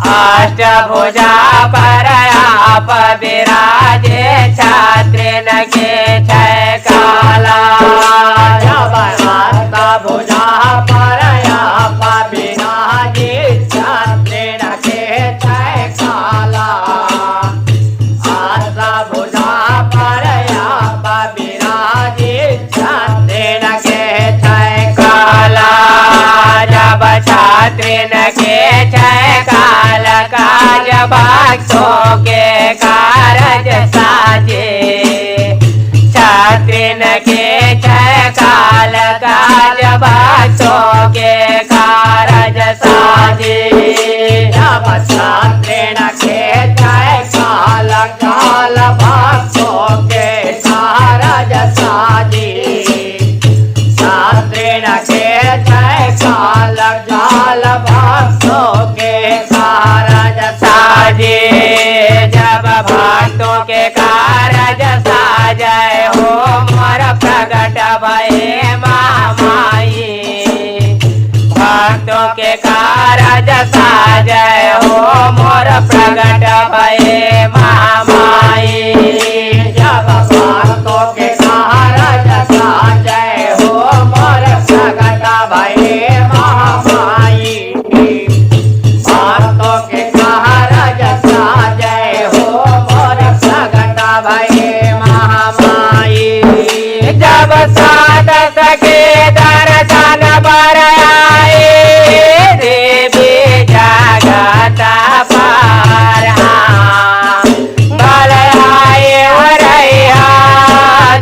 अष्टभुजा परयाप विराजे क्षत्रिन के छय काला जब अष्टभुजा परयाप विराजे क्षत्रिन के छय काला अष्टभुजा परयाप विराजे क्षत्रिन के छय काला जब क्षत्रिन के छय काल काज भक्तों के कारज साजे क्षत्रिन के छय काल काज भक्तों के कारज साजे जब क्षत्रिन के छय काल काल भक्तों के कारज साजे क्षत्रिन के छय काल काल भक्तों के कारज साजे जब भक्तों के कारज साजय हो मोर प्रगट भये महामाई भक्तों के कारज साजय हो मोर प्रगट भये महामाई जब भक्तों के कारज साजय हो मोर प्रगट भये महामाई भक्तों के कारज साजय हो मोर प्रगट भये महामाई जब साध सके दर्शन बर आए देवी जगत पार बल आए हरैया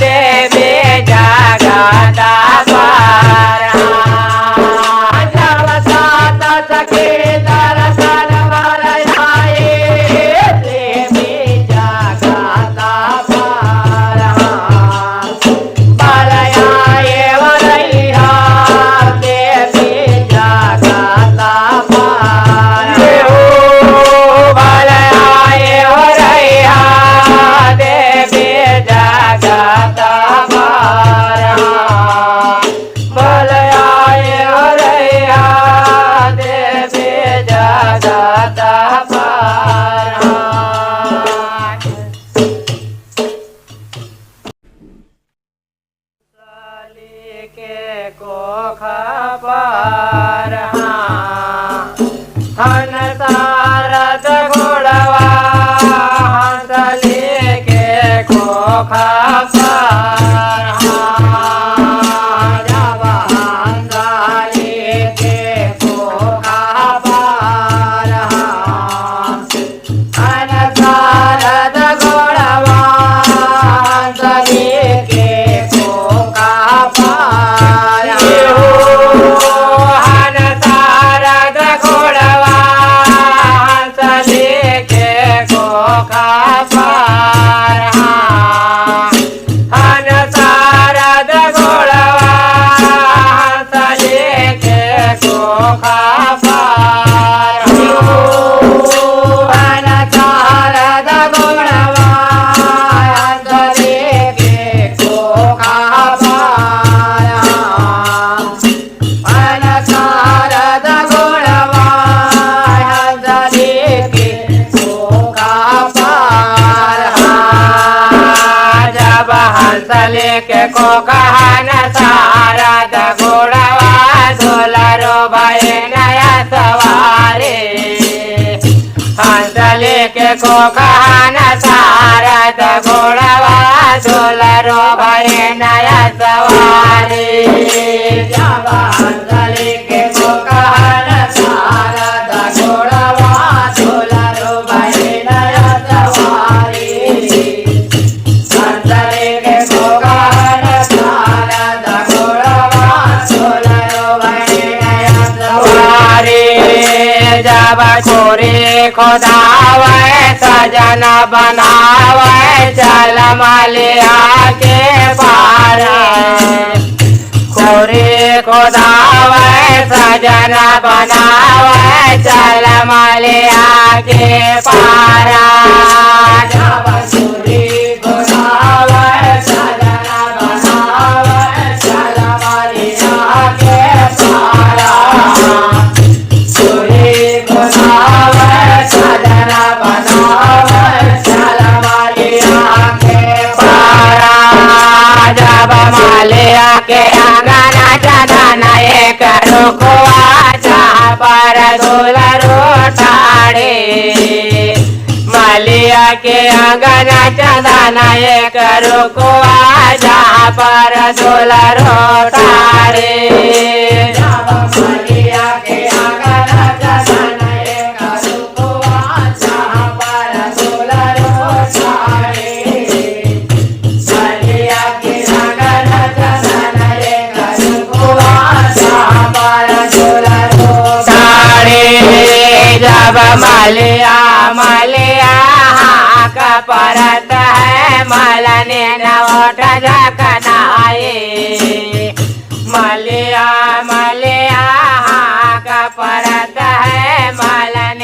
देवी जगत पार जब सात सके दर्शन बर आए देवी जगत पार बल आए वरैया देवी जगत पार बल आए हरैया देवी जगत पार बल आए हरैया देवी जगत पार के कोख पार हन सारद घोड़वा हंसली के कोख पार जब हंसली के कोख पार हन सारद घोड़वा हंसली के कोख पार हन सारद घोड़वा हंसली के कोख पार हन सारद घोड़वा हंसली के कोख पार हन सारद घोड़वा हंसली के कोख पार हन सारद घोड़वा हंसली के कोख पार जब हंसले के को कहन सारद घोड़वा झोलरो भय नया सवारे हंसले के को कहन सारद घोड़वा झोलरो भय नया सवारे जब हंसली के को कहन सारद घोड़वा झोलरो भय नया सवारी हंसली के को कहन सारद घोड़वा झोलरो भय नया सवारी जब छोरे खोदावे सजन बनावे चल मलिया के पार खोरे खोदावे सजन बनावे चल मलिया के पारा जब सूरी गोदावे सजन बनावे चल मलिया के पारा सूरी गोदावे पर दुलरो ठाड़े मलिया के अंगना चंदना एक रुकुआ जहाँ पर दुलरो ठाड़े जब मलिया के अंगना चंदना एक रुकुआ जहाँ पर दुलरो ठाड़े मलिया के अंगना चंदना एक रुकुआ जहाँ पर दुलरो ठाड़े जब मलिया हाक परत है मलने न ओठ झकनाए मलिया हाक परत है मलन